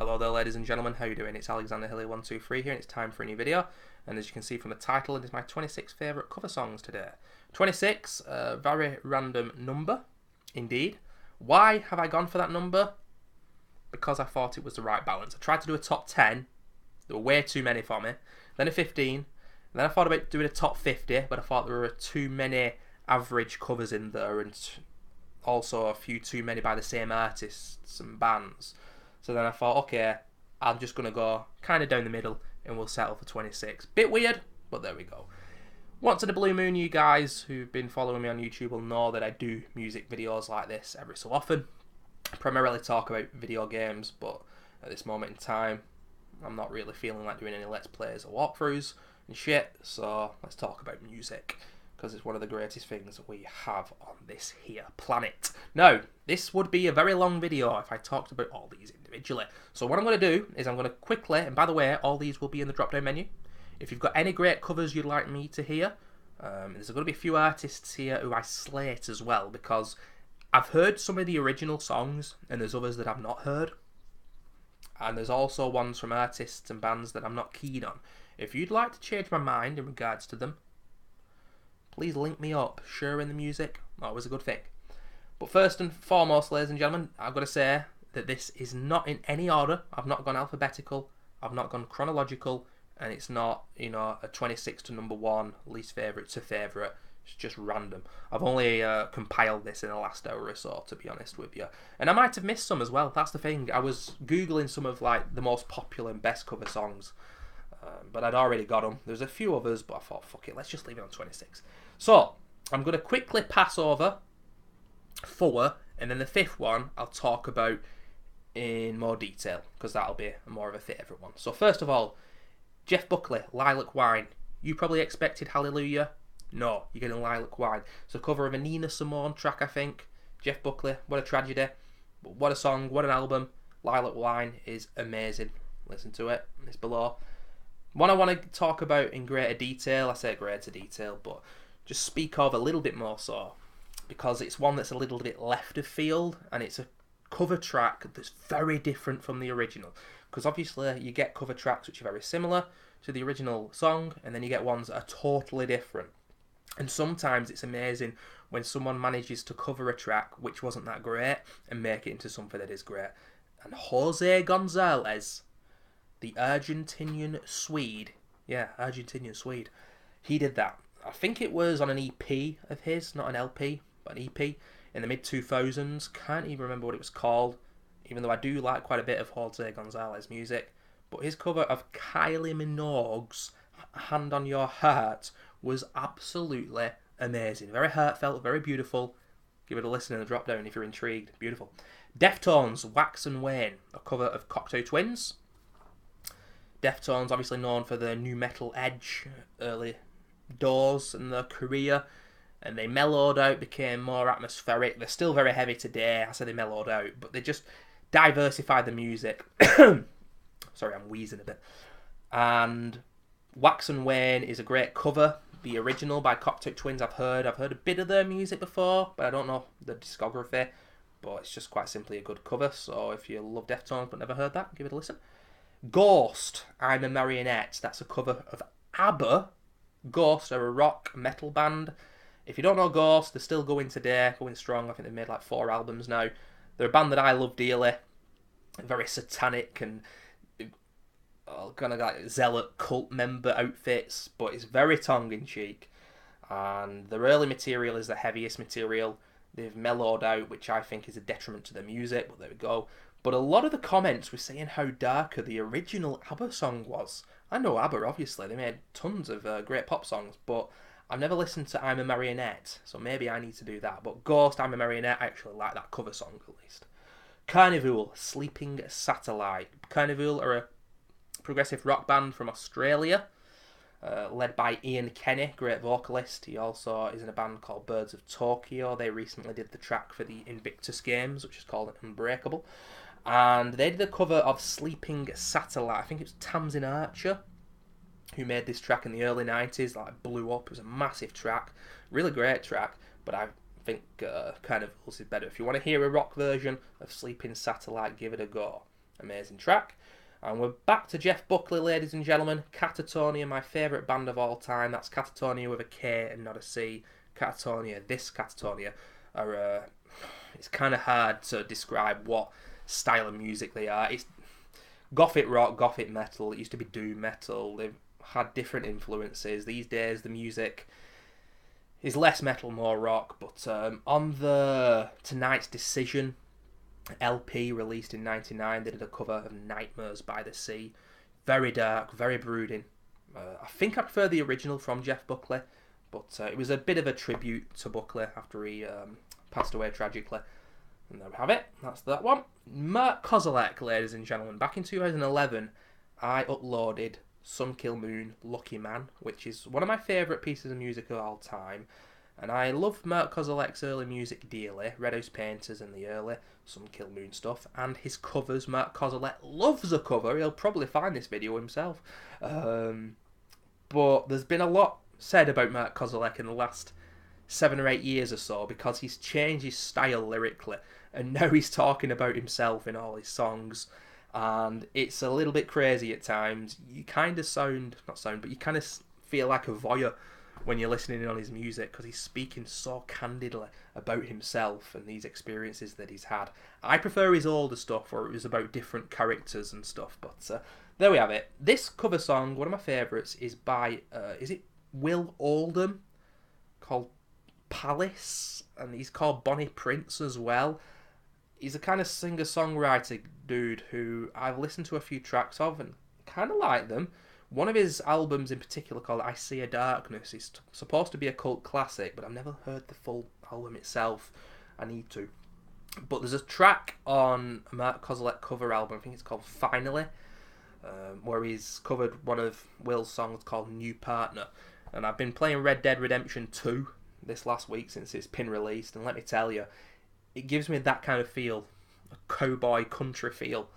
Hello there, ladies and gentlemen, how you doing? It's Alexander Hilly123 here, and it's time for a new video. And as you can see from the title, it is my 26 favourite cover songs today. 26, a very random number, indeed. Why have I gone for that number? Because I thought it was the right balance. I tried to do a top 10, there were way too many for me, then a 15, then I thought about doing a top 50, but I thought there were too many average covers in there, and also a few too many by the same artists and bands. So then I thought, okay, I'm just going to go kind of down the middle and we'll settle for 26. Bit weird, but there we go. Once in a blue moon, you guys who've been following me on YouTube will know that I do music videos like this every so often. I primarily talk about video games, but at this moment in time, I'm not really feeling like doing any Let's Plays or walkthroughs and shit, so let's talk about music, because it's one of the greatest things we have on this here planet. Now, this would be a very long video if I talked about all these individually. So what I'm going to do is I'm going to quickly, and by the way, all these will be in the drop-down menu. If you've got any great covers you'd like me to hear, there's going to be a few artists here who I slate as well, because I've heard some of the original songs, and there's others that I've not heard. And there's also ones from artists and bands that I'm not keen on. If you'd like to change my mind in regards to them, please link me up. Sharing the music, always a good thing. But first and foremost, ladies and gentlemen, I've got to say that this is not in any order. I've not gone alphabetical, I've not gone chronological, and it's not, you know, a 26 to number 1, least favourite to favourite. It's just random. I've only compiled this in the last hour or so, to be honest with you. And I might have missed some as well, that's the thing. I was Googling some of like the most popular and best cover songs, but I'd already got them. There's a few others, but I thought, fuck it, let's just leave it on 26. So, I'm going to quickly pass over 4, and then the 5th one I'll talk about in more detail, because that'll be more of a favourite one. So first of all, Jeff Buckley, Lilac Wine. You probably expected Hallelujah. No, you're getting Lilac Wine. It's a cover of a Nina Simone track, I think. Jeff Buckley, what a tragedy. But what a song, what an album. Lilac Wine is amazing. Listen to it, it's below. One I want to talk about in greater detail, I say greater detail, but just speak of a little bit more so, because it's one that's a little bit left of field, and it's a cover track that's very different from the original. Because obviously you get cover tracks which are very similar to the original song, and then you get ones that are totally different. And sometimes it's amazing when someone manages to cover a track which wasn't that great and make it into something that is great. And Jose Gonzalez, the Argentinian Swede, he did that. I think it was on an EP of his, not an LP, but an EP in the mid-2000s. Can't even remember what it was called, even though I do like quite a bit of Jose Gonzalez music. But his cover of Kylie Minogue's Hand on Your Heart was absolutely amazing. Very heartfelt, very beautiful. Give it a listen in the drop down if you're intrigued. Beautiful. Deftones, Wax and Wane, a cover of Cocteau Twins. Deftones, obviously known for their new metal edge, early doors in their career, and they mellowed out, became more atmospheric. They're still very heavy today. I say they mellowed out, but they just diversified the music. Sorry, I'm wheezing a bit. And Wax and Wane is a great cover. The original by Cocteau Twins I've heard a bit of their music before, but I don't know the discography. But it's just quite simply a good cover, so if you love Deftones but never heard that, give it a listen. Ghost, I'm a Marionette. That's a cover of ABBA. Ghost are a rock metal band. If you don't know Ghost, they're still going today, going strong. I think they've made like 4 albums now. They're a band that I love dearly. Very satanic and kind of like zealot cult member outfits, but it's very tongue-in-cheek. And their early material is the heaviest material. They've mellowed out, which I think is a detriment to their music, but there we go. But a lot of the comments were saying how darker the original ABBA song was. I know ABBA, obviously. They made tons of great pop songs, but I've never listened to I'm a Marionette, so maybe I need to do that. But Ghost, I'm a Marionette, I actually like that cover song at least. Carnival, Sleeping Satellite. Carnival are a progressive rock band from Australia, led by Ian Kenny, great vocalist. He also is in a band called Birds of Tokyo. They recently did the track for the Invictus Games, which is called Unbreakable. And they did a cover of Sleeping Satellite. I think it was Tamsin Archer who made this track in the early 90s, like blew up. It was a massive track, really great track, but I think Carnival's is better. If you want to hear a rock version of Sleeping Satellite, give it a go. Amazing track. And we're back to Jeff Buckley, ladies and gentlemen. Catatonia, my favourite band of all time. That's Catatonia with a K and not a C. Catatonia, this Catatonia, are it's kind of hard to describe what style of music they are. It's gothic rock, gothic metal. It used to be doom metal. They've had different influences. These days, the music is less metal, more rock. But on the Tonight's Decision LP released in '99, they did a cover of Nightmares by the Sea. Very dark, very brooding. I think I prefer the original from Jeff Buckley, but it was a bit of a tribute to Buckley after he passed away tragically. And there we have it. That's that one. Mark Kozelek, ladies and gentlemen. Back in 2011, I uploaded Sun Kill Moon, Lucky Man, which is one of my favourite pieces of music of all time. And I love Mark Kozelek's early music dearly, Red House Painters and the early Sun Kill Moon stuff, and his covers. Mark Kozelek loves a cover. He'll probably find this video himself. But there's been a lot said about Mark Kozelek in the last 7 or 8 years or so, because he's changed his style lyrically, and now he's talking about himself in all his songs, and it's a little bit crazy at times. You kind of you kind of feel like a voyeur when you're listening in on his music, because he's speaking so candidly about himself and these experiences that he's had. I prefer his older stuff, where it was about different characters and stuff, but there we have it. This cover song, one of my favourites, is by, is it Will Oldham, called Palace, and he's called Bonnie Prince as well. He's a kind of singer-songwriter dude who I've listened to a few tracks of and kind of like them. One of his albums in particular, called I See a Darkness, is supposed to be a cult classic, but I've never heard the full album itself. I need to. But there's a track on a Mark Kozelek cover album, I think it's called Finally, where he's covered one of Will's songs called New Partner. And I've been playing Red Dead Redemption 2 this last week since it's been released, and let me tell you, it gives me that kind of feel, a cowboy country feel,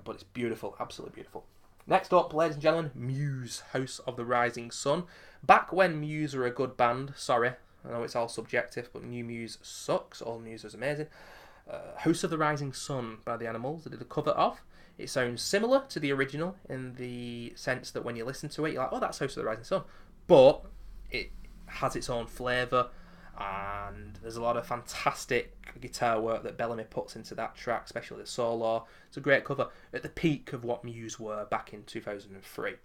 but it's beautiful, absolutely beautiful. Next up, ladies and gentlemen, Muse, House of the Rising Sun. Back when Muse were a good band, sorry, I know it's all subjective, but new Muse sucks, old Muse is amazing. House of the Rising Sun by the Animals, they did a cover of. It sounds similar to the original in the sense that when you listen to it, you're like, oh, that's House of the Rising Sun, but it has its own flavour, and there's a lot of fantastic guitar work that Bellamy puts into that track, especially the solo. It's a great cover at the peak of what Muse were back in 2003.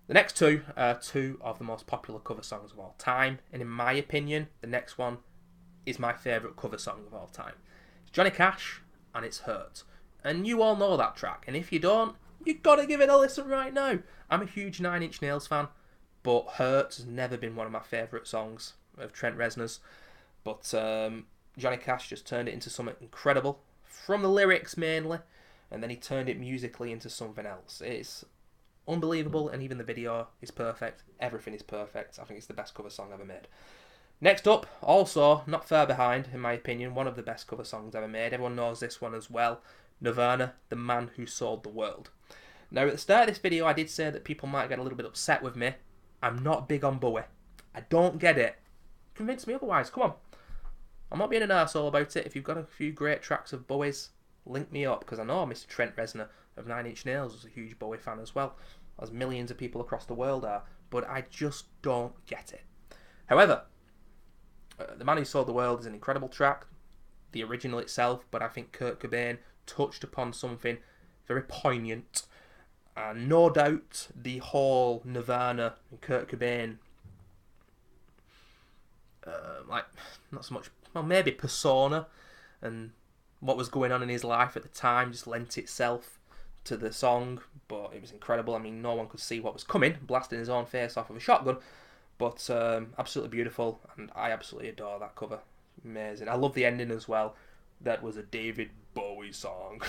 The next two are two of the most popular cover songs of all time, and in my opinion, the next one is my favourite cover song of all time. It's Johnny Cash, and it's Hurt. And you all know that track, and if you don't, you've got to give it a listen right now. I'm a huge Nine Inch Nails fan, but Hurt has never been one of my favourite songs of Trent Reznor's. But Johnny Cash just turned it into something incredible, from the lyrics mainly, and then he turned it musically into something else. It's unbelievable, and even the video is perfect. Everything is perfect. I think it's the best cover song ever made. Next up, also, not far behind, in my opinion, one of the best cover songs ever made. Everyone knows this one as well. Nirvana, The Man Who Sold the World. Now, at the start of this video, I did say that people might get a little bit upset with me. I'm not big on Bowie. I don't get it. Convince me otherwise. Come on. I'm not being an arsehole about it. If you've got a few great tracks of Bowie's, link me up, because I know Mr. Trent Reznor of Nine Inch Nails was a huge Bowie fan as well, as millions of people across the world are, but I just don't get it. However, The Man Who Sold the World is an incredible track, the original itself, but I think Kurt Cobain touched upon something very poignant, and no doubt the whole Nirvana and Kurt Cobain, not so much, well, maybe persona and what was going on in his life at the time just lent itself to the song, but it was incredible. I mean, no one could see what was coming, blasting his own face off of a shotgun, but absolutely beautiful, and I absolutely adore that cover. Amazing. I love the ending as well. That was a David Bowie song.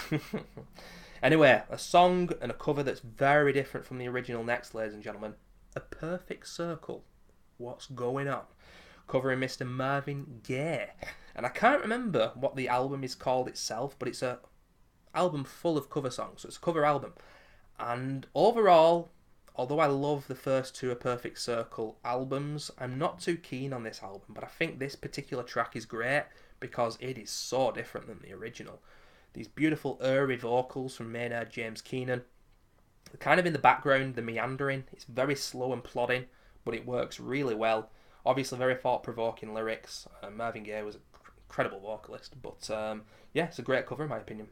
Anyway, a song and a cover that's very different from the original next, ladies and gentlemen. A Perfect Circle. What's Going On? Covering Mr. Marvin Gaye. And I can't remember what the album is called itself, but it's a album full of cover songs, so it's a cover album. And overall, although I love the first two A Perfect Circle albums, I'm not too keen on this album, but I think this particular track is great because it is so different than the original. These beautiful airy vocals from Maynard James Keenan. Kind of in the background, the meandering. It's very slow and plodding, but it works really well. Obviously, very thought-provoking lyrics. Marvin Gaye was an incredible vocalist, but yeah, it's a great cover in my opinion.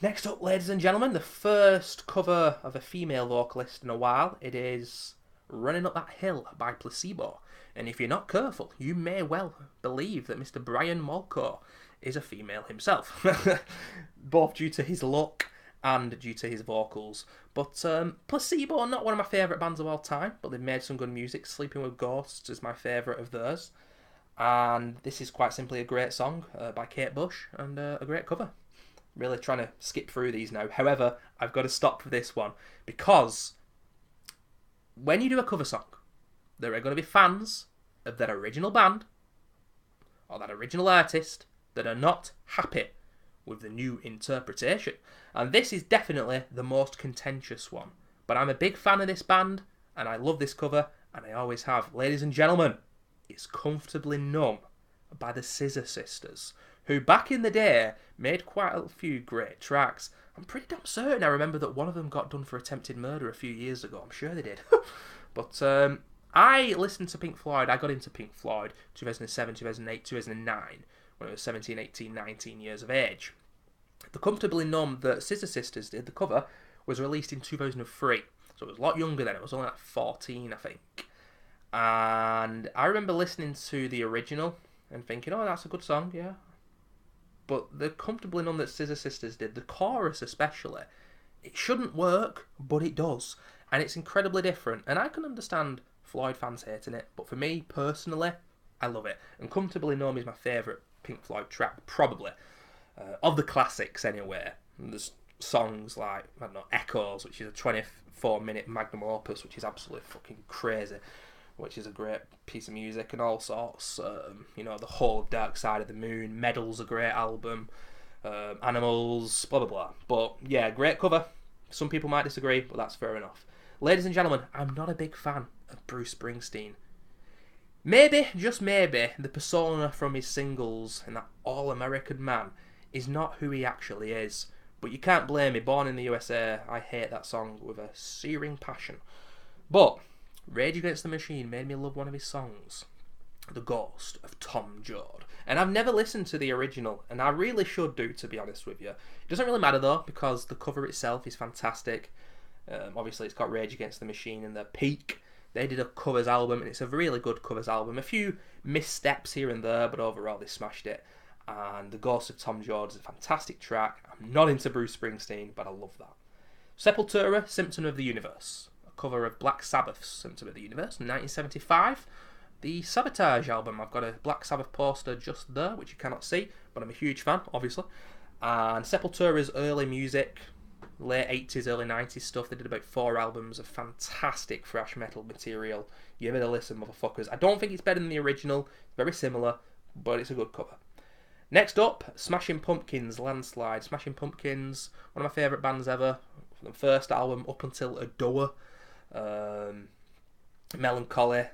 Next up, ladies and gentlemen, the first cover of a female vocalist in a while. It is Running Up That Hill by Placebo. And if you're not careful, you may well believe that Mr. Brian Molko is a female himself, both due to his look and due to his vocals. But Placebo, not one of my favourite bands of all time, but they've made some good music. Sleeping with Ghosts is my favourite of theirs. And this is quite simply a great song by Kate Bush and a great cover. Really trying to skip through these now. However, I've got to stop for this one because when you do a cover song, there are going to be fans of that original band or that original artist that are not happy with the new interpretation. And this is definitely the most contentious one. But I'm a big fan of this band and I love this cover and I always have. Ladies and gentlemen, it's Comfortably Numb by the Scissor Sisters, who back in the day made quite a few great tracks. I'm pretty damn certain I remember that one of them got done for attempted murder a few years ago. I'm sure they did. But I listened to Pink Floyd. I got into Pink Floyd 2007, 2008, 2009 when I was 17, 18, 19 years of age. The Comfortably Numb that Scissor Sisters did, the cover, was released in 2003. So it was a lot younger then. It was only like 14, I think. And I remember listening to the original and thinking, oh, that's a good song, yeah. But the Comfortably Numb that Scissor Sisters did, the chorus especially, it shouldn't work, but it does. And it's incredibly different. And I can understand Floyd fans hating it, but for me, personally, I love it. And Comfortably Numb is my favourite Pink Floyd track, probably. Of the classics, anyway. And there's songs like, I don't know, Echoes, which is a 24-minute magnum opus, which is absolutely fucking crazy, which is a great piece of music and all sorts. You know, The Whole of Dark Side of the Moon, Medal's a great album, Animals, blah, blah, blah. But, yeah, great cover. Some people might disagree, but that's fair enough. Ladies and gentlemen, I'm not a big fan of Bruce Springsteen. Maybe, just maybe, the persona from his singles and that all-American man is not who he actually is. But you can't blame me. Born in the USA, I hate that song with a searing passion. But Rage Against the Machine made me love one of his songs, The Ghost of Tom Joad. And I've never listened to the original, and I really should do, to be honest with you. It doesn't really matter though, because the cover itself is fantastic. Obviously it's got Rage Against the Machine and their peak. They did a covers album, and it's a really good covers album. A few missteps here and there, but overall they smashed it. And The Ghost of Tom Joad is a fantastic track. I'm not into Bruce Springsteen, but I love that. Sepultura, Symptom of the Universe. Cover of Black Sabbath's Symptom of the Universe in 1975. The Sabotage album, I've got a Black Sabbath poster just there, which you cannot see, but I'm a huge fan, obviously. And Sepultura's early music, late 80s, early 90s stuff. They did about 4 albums of fantastic thrash metal material. Give it a listen, motherfuckers. I don't think it's better than the original, very similar, but it's a good cover. Next up, Smashing Pumpkins, Landslide. Smashing Pumpkins, one of my favourite bands ever. From the first album up until Adore. Melancholy,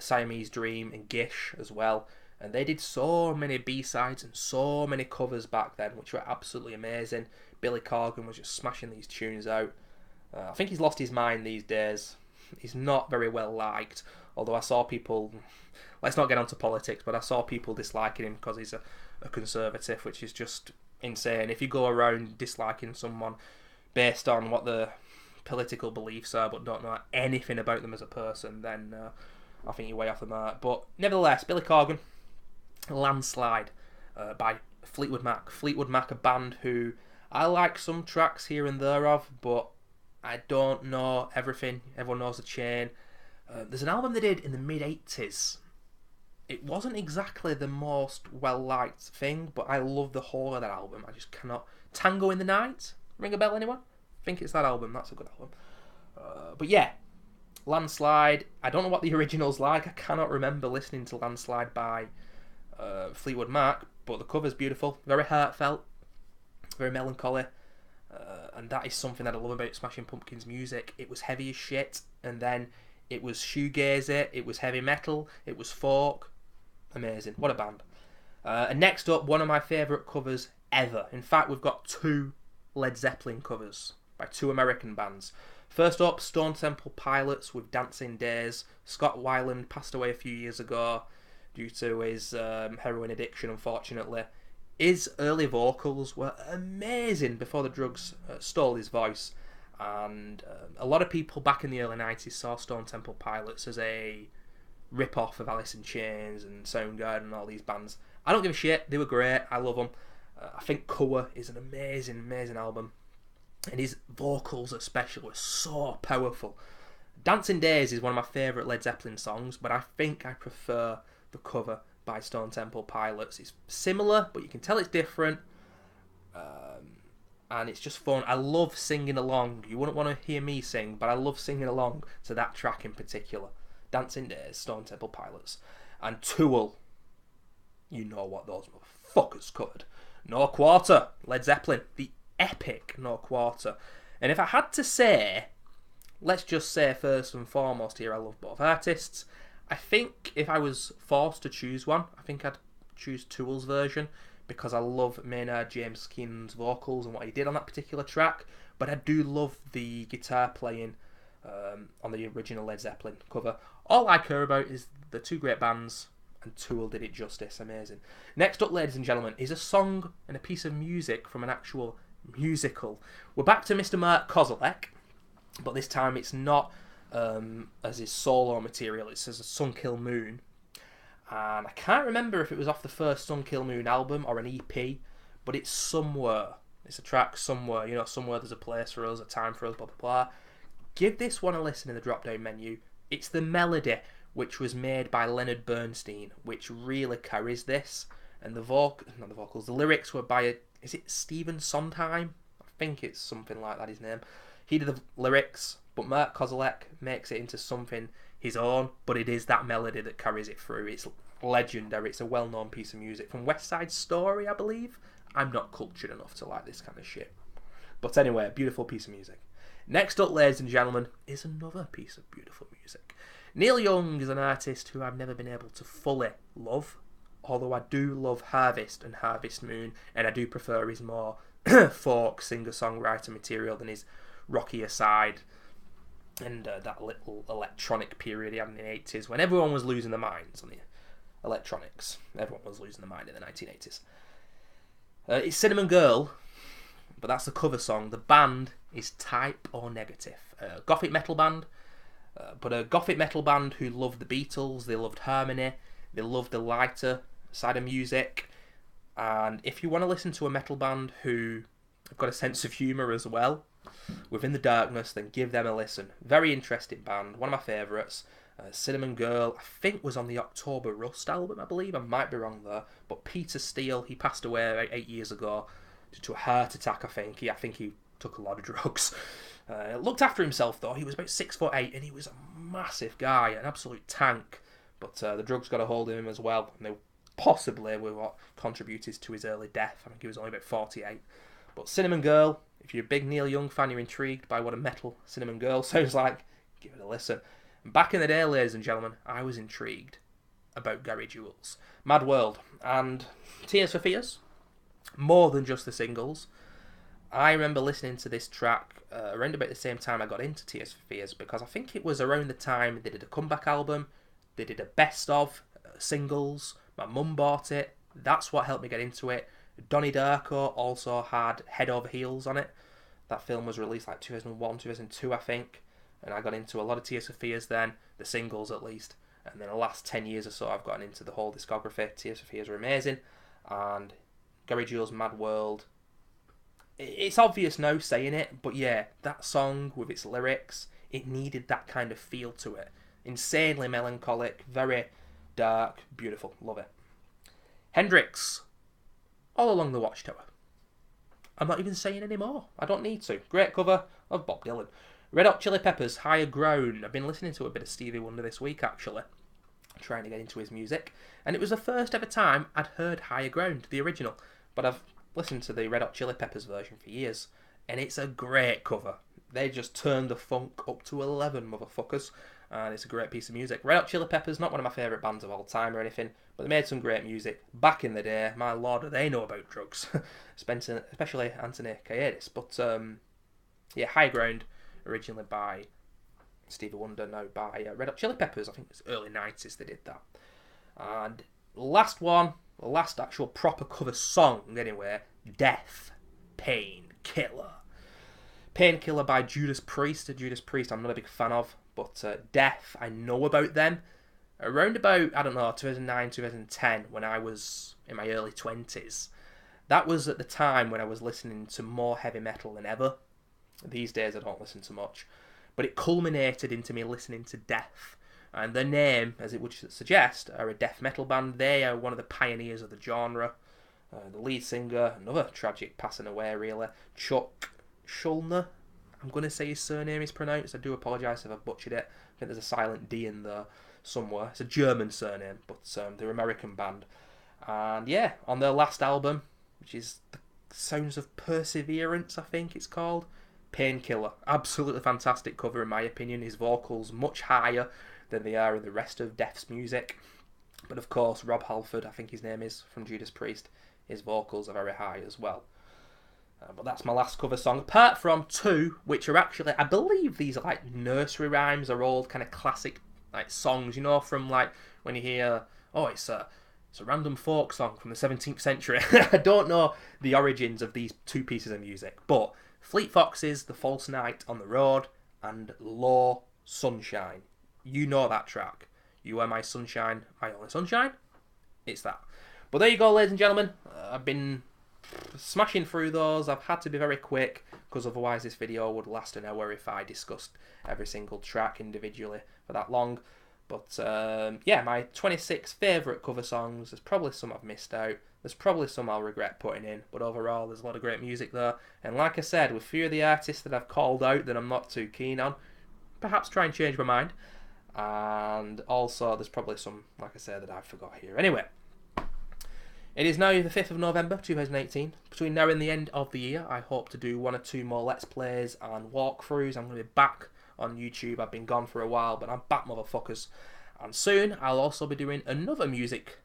Siamese Dream and Gish as well, and they did so many B-sides and so many covers back then which were absolutely amazing. Billy Corgan was just smashing these tunes out. I think he's lost his mind these days. He's not very well liked, although I saw people, let's not get onto politics, but I saw people disliking him because he's a conservative, which is just insane. If you go around disliking someone based on what the political beliefs are but don't know anything about them as a person, then I think you're way off the mark. But nevertheless, Billy Corgan, Landslide by Fleetwood Mac. Fleetwood Mac, a band who I like some tracks here and there of, but I don't know everything. Everyone knows The Chain. There's an album they did in the mid-80s. It wasn't exactly the most well-liked thing, but I love the whole of that album. I just cannot. Tango in the Night? Ring a bell, anyone? I think it's that album. That's a good album. But yeah, Landslide. I don't know what the original's like. I cannot remember listening to Landslide by Fleetwood Mac, but the cover's beautiful. Very heartfelt. Very melancholy. And that is something that I love about Smashing Pumpkins' music. It was heavy as shit, and then it was shoegazy, it was heavy metal, it was folk. Amazing. What a band. And next up, one of my favourite covers ever. In fact, we've got 2 Led Zeppelin covers by 2 American bands. First up, Stone Temple Pilots with Dancing Days. Scott Weiland passed away a few years ago due to his heroin addiction, unfortunately. His early vocals were amazing before the drugs stole his voice. And a lot of people back in the early 90s saw Stone Temple Pilots as a rip-off of Alice in Chains and Soundgarden and all these bands. I don't give a shit. They were great. I love them. I think Cover is an amazing, amazing album. And his vocals especially were so powerful. Dancing Days is one of my favourite Led Zeppelin songs, but I think I prefer the cover by Stone Temple Pilots. It's similar, but you can tell it's different. And it's just fun. I love singing along. You wouldn't want to hear me sing, but I love singing along to that track in particular. Dancing Days, Stone Temple Pilots. And Tool. You know what those motherfuckers covered. No Quarter, Led Zeppelin. The epic No Quarter. And if I had to say, let's just say first and foremost here, I love both artists. I think if I was forced to choose one, I think I'd choose Tool's version, because I love Maynard James Keenan's vocals and what he did on that particular track. But I do love the guitar playing on the original Led Zeppelin cover. All I care about is the 2 great bands, and Tool did it justice. Amazing. Next up, ladies and gentlemen, is a song and a piece of music from an actual musical. We're back to Mr. Mark Kozelek, but this time it's not as his solo material. It's as a Sun Kill Moon. And I can't remember if it was off the first Sun Kill Moon album or an EP, but it's Somewhere. It's a track, Somewhere. You know, somewhere there's a place for us, a time for us, blah, blah, blah. Give this one a listen in the drop-down menu. It's the melody, which was made by Leonard Bernstein, which really carries this. And the lyrics were by, is it Stephen Sondheim? I think it's something like that, his name. He did the lyrics, but Mark Kozelek makes it into something his own, but it is that melody that carries it through. It's legendary. It's a well-known piece of music from West Side Story, I believe. I'm not cultured enough to like this kind of shit. But anyway, beautiful piece of music. Next up, ladies and gentlemen, is another piece of beautiful music. Neil Young is an artist who I've never been able to fully love, although I do love Harvest and Harvest Moon, and I do prefer his more folk singer-songwriter material than his rockier side and that little electronic period he had in the 80s when everyone was losing their minds on the electronics. Everyone was losing their mind in the 1980s. It's Cinnamon Girl, but that's the cover song. The band is Type O Negative, a gothic metal band, but a gothic metal band who loved the Beatles, they loved harmony, they loved the lighter side of music, and if you want to listen to a metal band who have got a sense of humour as well, Within the Darkness, then give them a listen. Very interesting band, one of my favourites. Cinnamon Girl, I think was on the October Rust album, I believe. I might be wrong there. But Peter Steele, he passed away about 8 years ago due to a heart attack, I think. I think he took a lot of drugs. Looked after himself, though. He was about 6'8", and he was a massive guy, an absolute tank. But the drugs got a hold of him as well, and they possibly were what contributed to his early death. I think he was only about 48. But Cinnamon Girl, if you're a big Neil Young fan, you're intrigued by what a metal Cinnamon Girl sounds like, give it a listen. And back in the day, ladies and gentlemen, I was intrigued about Gary Jules, Mad World, and Tears for Fears. More than just the singles. I remember listening to this track around about the same time I got into Tears for Fears, because I think it was around the time they did a comeback album, they did a best of singles, my mum bought it, that's what helped me get into it. Donnie Darko also had Head Over Heels on it. That film was released like 2001, 2002 I think, and I got into a lot of Tears for Fears then, the singles at least, and then the last 10 years or so I've gotten into the whole discography. Tears for Fears are amazing, and Gary Jules' Mad World, it's obvious now saying it, but yeah, that song with its lyrics, it needed that kind of feel to it. Insanely melancholic, very dark, beautiful, love it. Hendrix, All Along the Watchtower. I'm not even saying any more. I don't need to. Great cover of Bob Dylan. Red Hot Chili Peppers, Higher Ground. I've been listening to a bit of Stevie Wonder this week, actually, trying to get into his music. And it was the first ever time I'd heard Higher Ground, the original. But I've listened to the Red Hot Chili Peppers version for years. And it's a great cover. They just turned the funk up to 11, motherfuckers. and it's a great piece of music. Red Hot Chili Peppers, not one of my favourite bands of all time or anything, but they made some great music back in the day. My lord, do they know about drugs. Especially Anthony Kiedis. But yeah, High Ground, originally by Stevie Wonder, now by Red Hot Chili Peppers. I think it's early 90s they did that. And last one, the last actual proper cover song anyway, Death, Painkiller. Painkiller by Judas Priest. Judas Priest I'm not a big fan of, but Death, I know about them. Around about, I don't know, 2009, 2010, when I was in my early 20s. That was at the time when I was listening to more heavy metal than ever. These days I don't listen to much. But it culminated into me listening to Death. And their name, as it would suggest, are a death metal band. They are one of the pioneers of the genre. The lead singer, another tragic passing away really, Chuck Schuldiner. I'm going to say his surname is pronounced. I do apologise if I've butchered it. I think there's a silent D in there somewhere. It's a German surname, but they're an American band. And yeah, on their last album, which is The Sounds of Perseverance, I think it's called, Painkiller. Absolutely fantastic cover in my opinion. His vocals much higher than they are in the rest of Death's music. But of course, Rob Halford, I think his name is, from Judas Priest, his vocals are very high as well. But that's my last cover song, apart from two, which are actually, I believe these are like nursery rhymes or old kind of classic like songs, you know, from like when you hear, oh, it's a random folk song from the 17th century. I don't know the origins of these two pieces of music, but Fleet Foxes, The False Night on the Road, and Low Sunshine. You know that track. You Are My Sunshine, My Only Sunshine. It's that. But there you go, ladies and gentlemen. I've been smashing through those. I've had to be very quick because otherwise this video would last an hour if I discussed every single track individually for that long. But yeah, my 26 favourite cover songs. There's probably some I've missed out. There's probably some I'll regret putting in. But overall, there's a lot of great music there. And like I said, with a few of the artists that I've called out that I'm not too keen on, perhaps try and change my mind. And also, there's probably some, like I said, that I forgot here. Anyway, it is now the 5th of November 2018. Between now and the end of the year, I hope to do 1 or 2 more Let's Plays and walkthroughs. I'm going to be back on YouTube. I've been gone for a while, but I'm back, motherfuckers. And soon, I'll also be doing another music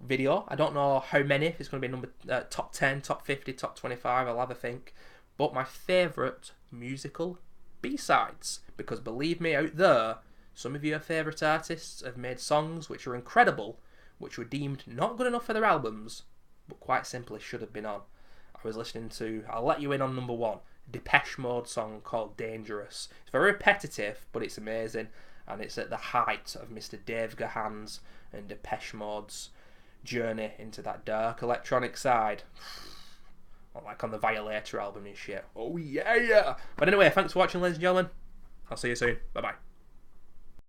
video. I don't know how many, if it's going to be top 10, top 50, top 25, I'll have a think. But my favourite musical B-sides. Because believe me, out there, some of your favourite artists have made songs which are incredible, which were deemed not good enough for their albums, but quite simply should have been on. I was listening to, I'll let you in on number 1, Depeche Mode song called Dangerous. It's very repetitive, but it's amazing, and it's at the height of Mr. Dave Gahan's and Depeche Mode's journey into that dark electronic side. Like on the Violator album and shit. Oh yeah! But anyway, thanks for watching, ladies and gentlemen. I'll see you soon. Bye-bye.